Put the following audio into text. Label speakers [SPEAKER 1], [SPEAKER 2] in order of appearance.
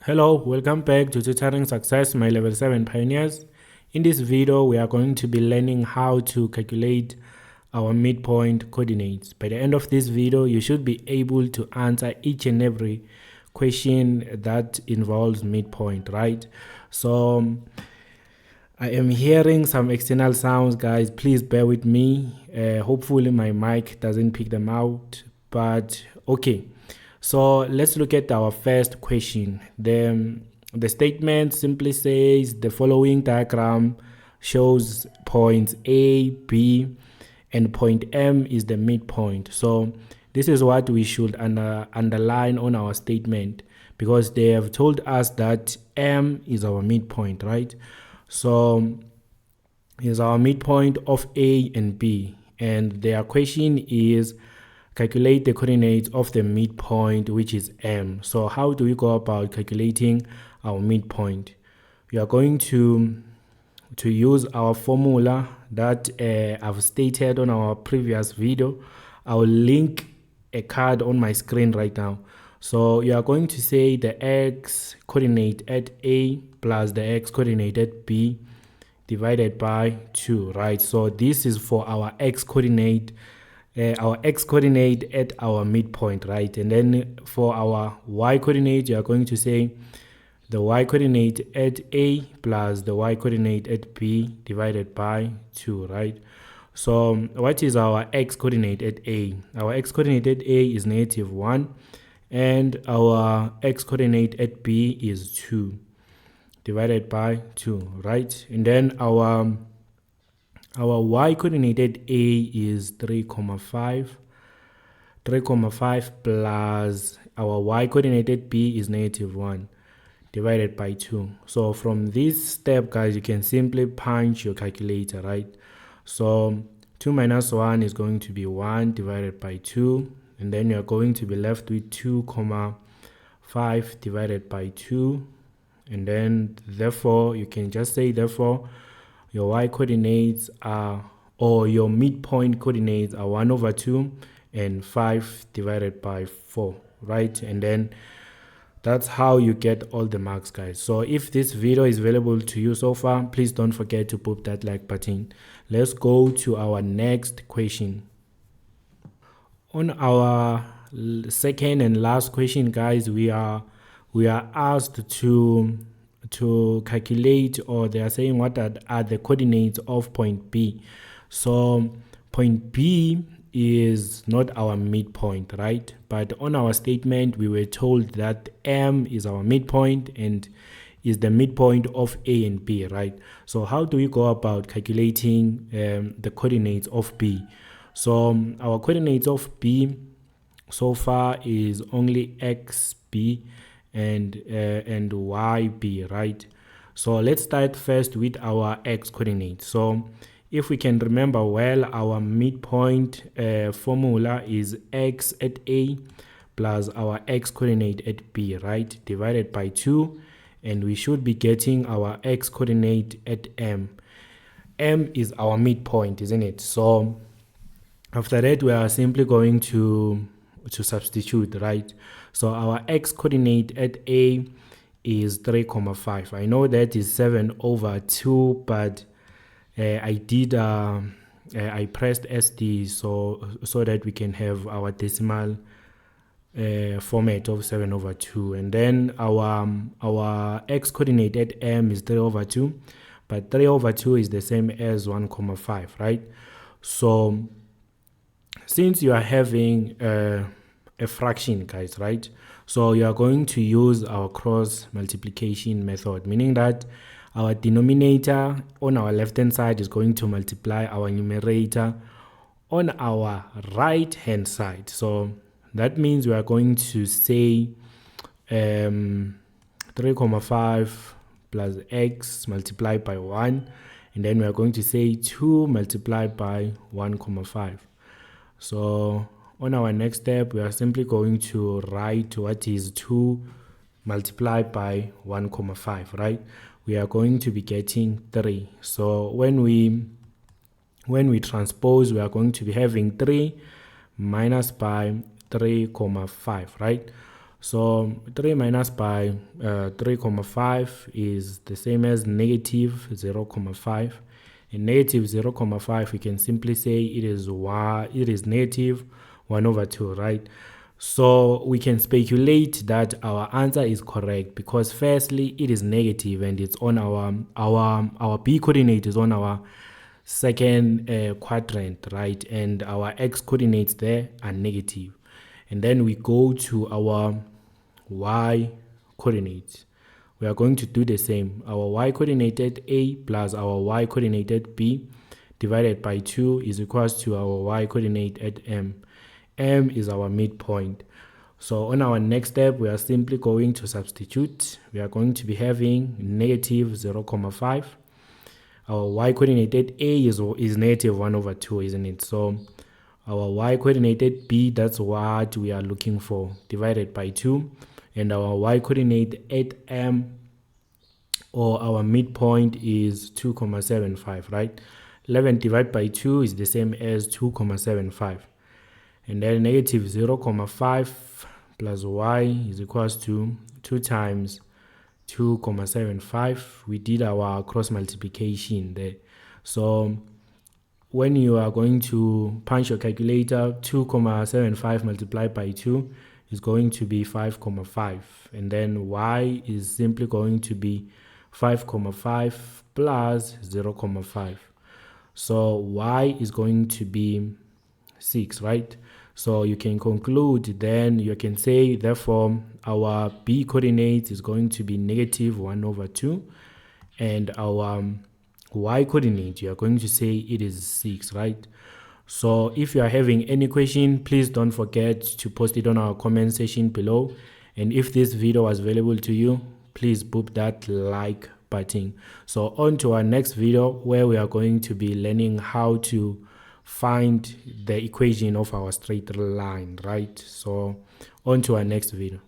[SPEAKER 1] Hello, welcome back to Tutoring Success, my level 7 pioneers. In this video, we are going to be learning how to calculate our midpoint coordinates. By the end of this video, you should be able to answer each and every question that involves midpoint, right? So I am hearing some external sounds, guys. Please bear with me. Hopefully my mic doesn't pick them out, but okay. So let's look at our first question. The statement simply says the following diagram shows points A, B, and point M is the midpoint. So this is what we should underline on our statement, because they have told us that M is our midpoint, right? So is our midpoint of A and B, and their question is calculate the coordinates of the midpoint, which is M. So how do we go about calculating our midpoint? We are going to use our formula that I've stated on our previous video. I will link a card on my screen right now. So you are going to say the x coordinate at A plus the x coordinate at B divided by 2, right? So this is for our x coordinate at our midpoint, right? And then for our y coordinate, you are going to say the y coordinate at A plus the y coordinate at B divided by 2, right? So what is our x coordinate at A? Our x coordinate at A is -1, and our x coordinate at B is 2 divided by 2, right? And then our y coordinate at A is 3,5 plus our y coordinate at B is -1 divided by 2. So from this step, guys, you can simply punch your calculator, right? So 2 minus 1 is going to be 1 divided by 2, and then you're going to be left with 2,5 divided by 2, and then therefore you can just say therefore your y coordinates are, or your midpoint coordinates are 1/2 and 5 divided by 4, right? And then that's how you get all the marks, guys. So if this video is valuable to you so far, please don't forget to put that like button. Let's go to our next question. On our second and last question, guys, we are asked to calculate, or they are saying what are the coordinates of point B. So point B is not our midpoint, right? But on our statement, we were told that M is our midpoint and is the midpoint of A and B, right? So how do we go about calculating the coordinates of B? So our coordinates of B so far is only XB and YB, right? So let's start first with our x coordinate. So if we can remember well, our midpoint formula is x at A plus our x coordinate at B, right, divided by 2, and we should be getting our x coordinate at M. M is our midpoint, isn't it? So after that, we are simply going to substitute, right? So our x coordinate at A is 3,5. I know that is 7/2, but I pressed SD so that we can have our decimal format of 7/2, and then our x coordinate at M is 3/2, but 3/2 is the same as 1,5, right? So since you are having a fraction, guys, right? So you are going to use our cross multiplication method, meaning that our denominator on our left hand side is going to multiply our numerator on our right hand side. So that means we are going to say 3,5 plus x multiplied by 1, and then we are going to say 2 multiplied by 1,5. So on our next step, we are simply going to write what is 2 multiplied by 1,5, right? We are going to be getting 3. So when we transpose, we are going to be having 3 minus by 3,5, right? So 3 minus by 3,5 is the same as negative 0,5. And negative 0,5, we can simply say it is negative 1 over 2, right? So we can speculate that our answer is correct because firstly it is negative and it's on our B coordinate is on our second quadrant, right? And our X coordinates there are negative. And then we go to our Y coordinates. We are going to do the same. Our Y coordinated A plus our Y coordinated B divided by 2 is equals to our Y coordinate at M. M is our midpoint. So on our next step, we are simply going to substitute. We are going to be having negative 0,5. Our Y coordinated A is negative 1 over 2, isn't it? So our Y coordinated B, that's what we are looking for, divided by 2. And our Y coordinate at M, or our midpoint, is 2,75, right? 11 divided by 2 is the same as 2,75. And then negative 0,5 plus y is equals to 2 times 2,75. We did our cross multiplication there. So when you are going to punch your calculator, 2,75 multiplied by 2 is going to be 5,5. And then y is simply going to be 5,5 plus 0,5. So y is going to be 6, right? So you can conclude, then you can say, therefore, our B coordinate is going to be negative 1 over 2. And our Y coordinate, you are going to say it is 6, right? So if you are having any question, please don't forget to post it on our comment section below. And if this video was valuable to you, please boop that like button. So on to our next video, where we are going to be learning how to find the equation of our straight line, right? So on to our next video.